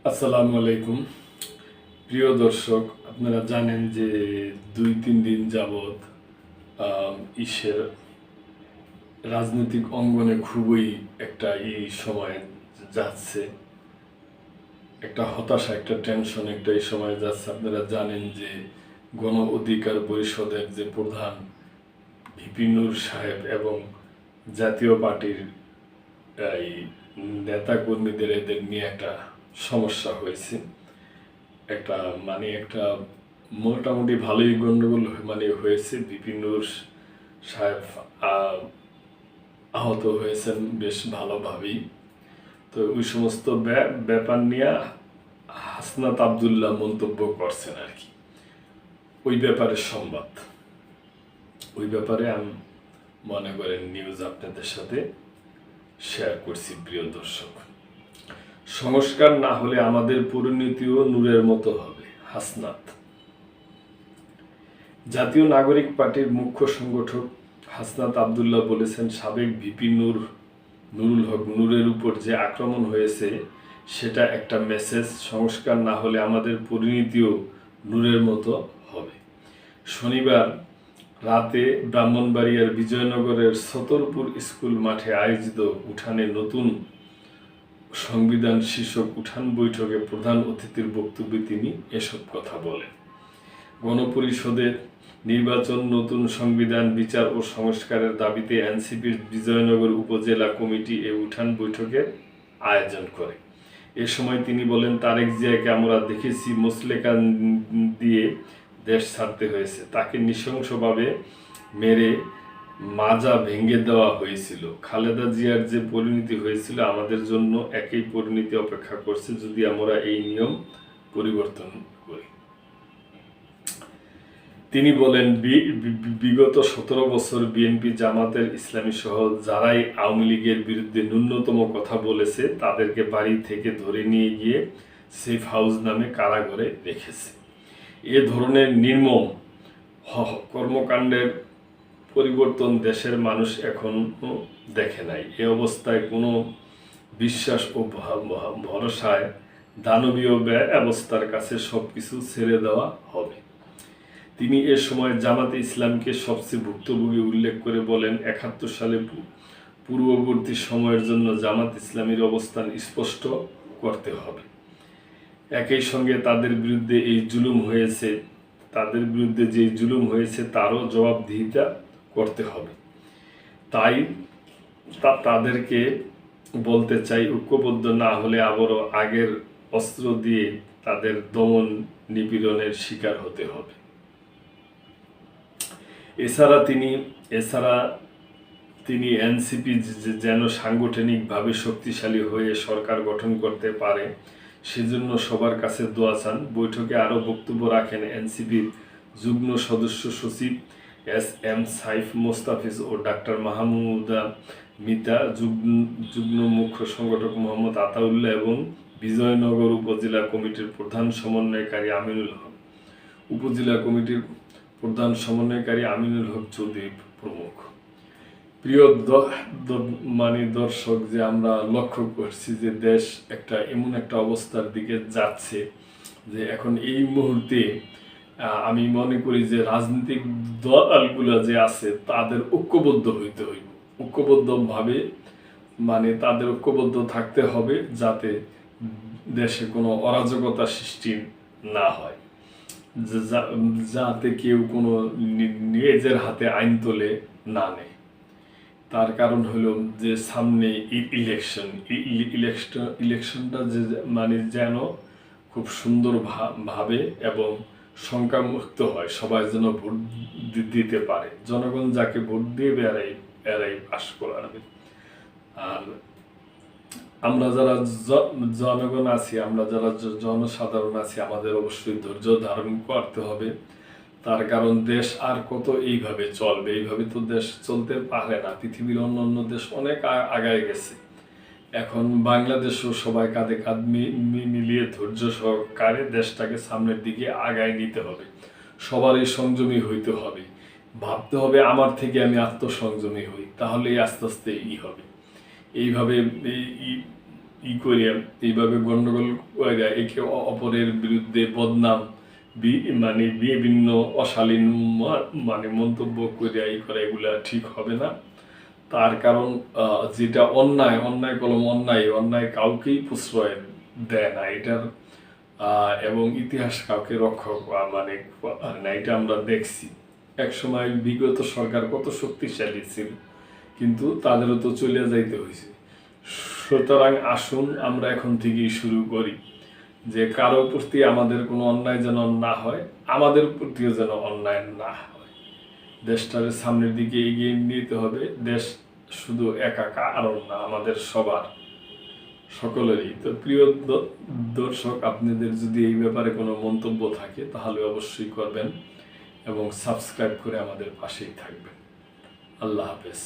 আসসালামু আলাইকুম। প্রিয় দর্শক, আপনারা জানেন যে ২-৩ দিন যাবৎ ইসের রাজনৈতিক অঙ্গনে খুবই একটা এই সময় যাচ্ছে, একটা হতাশা, একটা টেনশন, একটা এই সময় যাচ্ছে। আপনারা জানেন যে গণ অধিকার পরিষদের যে প্রধান ভিপি নূর সাহেব এবং জাতীয় পার্টির এই নেতাকর্মীদের এদের নিয়ে একটা সমস্যা হয়েছে। একটা একটা মোটামুটি ভালোই গন্ডগোল হয়েছে। ভিপি নূর সাহেব আহ, আহত হয়েছেন বেশ ভালোভাবেই। তো ওই সমস্ত ব্যাপার নিয়ে হাসনাত আবদুল্লাহ মন্তব্য করছেন আর কি। ওই ব্যাপারে সংবাদ, ওই ব্যাপারে আমি মনে করেন নিউজ আপনাদের সাথে শেয়ার করছি। প্রিয় দর্শক, সংস্কার না হলে আমাদের পরিণতিও নূরের মতো হবে। হাসনাত। জাতীয় নাগরিক পার্টির মুখ্য সংগঠক হাসনাত আবদুল্লাহ বলেছেন, সাবেক ভিপি নুরুল হক নূরের উপর যে আক্রমণ হয়েছে সেটা একটা মেসেজ। সংস্কার না হলে আমাদের পরিণতিও নূরের মতো হবে। শনিবার রাতে ব্রাহ্মণবাড়িয়ার বিজয়নগরের ছতরপুর স্কুল মাঠে আয়োজিত উঠানে নতুন সংবিধান শীর্ষক উঠান বৈঠকে প্রধান অতিথির বক্তব্যে তিনি এসব কথা বলেন। গণপরিষদের নির্বাচন, নতুন সংবিধান, বিচার ও সংস্কারের দাবিতে এনসিপির বিজয়নগর উপজেলা কমিটি এ উঠান বৈঠকের আয়োজন করে। এ সময় তিনি বলেন, তারেক জিয়াকে আমরা দেখেছি মুচলেকা দিয়ে দেশ ছাড়তে হয়েছে, তাকে নৃশংসভাবে মেরে মাজা ভেঙে দেওয়া হয়েছিল। খালেদা জিয়ার যে পরিণতি হয়েছিল, আমাদের জন্য একই পরিণতি অপেক্ষা করছে যদি আমরা এই নিয়ম পরিবর্তন করি। তিনি বলেন, বিগত ১৭ বছর বিএনপি, জামাতের ইসলামী সহ যারাই আওয়ামী লীগের বিরুদ্ধে ন্যূনতম কথা বলেছে তাদেরকে বাড়ি থেকে ধরে নিয়ে গিয়ে সেফ হাউস নামে কারাগারে রেখেছে। এ ধরনের নির্মম কর্মকাণ্ডের পরিবর্তন দেশের মানুষ এখনো দেখে নাই। এ অবস্থায় কোনো বিশ্বাস ও ভরসায় দানবীয় ব্যবস্থার কাছে সবকিছু ছেড়ে দেওয়া হবে। তিনি এ সময় জামাতে ইসলামকে সবচেয়ে ভুক্তভোগী উল্লেখ করে বলেন, ৭১ সালে পূর্ববর্তী সময়ের জন্য জামাত ইসলামীর অবস্থান স্পষ্ট করতে হবে। একই সঙ্গে তাদের বিরুদ্ধে যে জুলুম হয়েছে তারও জবাবদিহিতা করতে হবে। তাই তাদেরকে বলতে চাই, ঐক্যবদ্ধ না হলে আবারও আগের অস্ত্র দিয়ে তাদের দমন নিপীড়নের শিকার হতে হবে। এছাড়া তিনি এনসিপি যেন সাংগঠনিকভাবে শক্তিশালী হয়ে সরকার গঠন করতে পারে সেজন্য সবার কাছে দোয়া চান। বৈঠকে আরও বক্তব্য রাখেন এনসিপির যুগ্ম সদস্য সচিব এস.এম. সাইফ মোস্তাফিজ ও ডাক্তার মাহমুদা মিতা, যুগ্ম মুখ্য সংগঠক মোহাম্মদ আতাউল্লাহ এবং বিজয়নগর উপজেলা কমিটির প্রধান সমন্বয়কারী আমিনুল হক চৌধুরী প্রমুখ। প্রিয় দর্শক, যে আমরা লক্ষ্য করছি যে দেশ এমন একটা অবস্থার দিকে যাচ্ছে যে এখন এই মুহূর্তে আমি মনে করি যে রাজনৈতিক দলগুলো যে আছে তাদের ঐক্যবদ্ধ হইতে হইব। ঐক্যবদ্ধভাবে তাদের ঐক্যবদ্ধ থাকতে হবে যাতে দেশে কোনো অরাজকতা সৃষ্টি না হয়, যাতে কেউ কোনো নিজের হাতে আইন তোলে না নেয়। তার কারণ হলো যে সামনে ইলেকশনটা যে যেন খুব সুন্দর ভাবে এবং শঙ্কামুক্ত হয়, সবাই যেন ভোট দিতে পারে। জনগণ যাকে ভোট দিয়ে এরাই পাস করাবে। আর আমরা যারা জনগণ আছি, আমরা যারা জনসাধারণ আছি, আমাদের অবশ্যই ধৈর্য ধারণ করতে হবে। তার কারণ দেশ আর কত এইভাবে চলবে? এইভাবে তো দেশ চলতে পারে না। পৃথিবীর অন্যান্য দেশ অনেক আগায় গেছে। এখন বাংলাদেশও সবাই কাঁধে কাঁধ মিলিয়ে ধৈর্য সহকারে দেশটাকে সামনের দিকে আগায় নিতে হবে। সবারই সংযমী হইতে হবে, ভাবতে হবে আমার থেকে আমি আত্মসংযমী হই, তাহলেই আস্তে আস্তে হবে। এইভাবে করিয়া এইভাবে গন্ডগোল করিয়া একে অপরের বিরুদ্ধে বদনাম মানে বিভিন্ন অশালীন মানে মন্তব্য করিয়া করা এগুলা ঠিক হবে না। তার কারণ যেটা অন্যায়, অন্যায় কলম অন্যায় কাউকেই প্রশ্রয় দেয় না এটার, এবং ইতিহাস কাউকে রক্ষা মানে না, এটা আমরা দেখছি। একসময় বিগত সরকার কত শক্তিশালী ছিল, কিন্তু তাদেরও তো চলে যাইতে হয়েছে। সুতরাং আসুন আমরা এখন থেকেই শুরু করি যে কারো প্রতি আমাদের কোনো অন্যায় যেন না হয়, আমাদের প্রতিও যেন অন্যায় না হয়। দেশটাকে সামনের দিকে এগিয়ে নিতে হবে। দেশ শুধু একা কারণ না, আমাদের সবার, সকলেরই। তো প্রিয় দর্শক, আপনাদের যদি এই ব্যাপারে কোনো মন্তব্য থাকে তাহলে অবশ্যই করবেন এবং সাবস্ক্রাইব করে আমাদের পাশেই থাকবেন। আল্লাহ হাফেজ।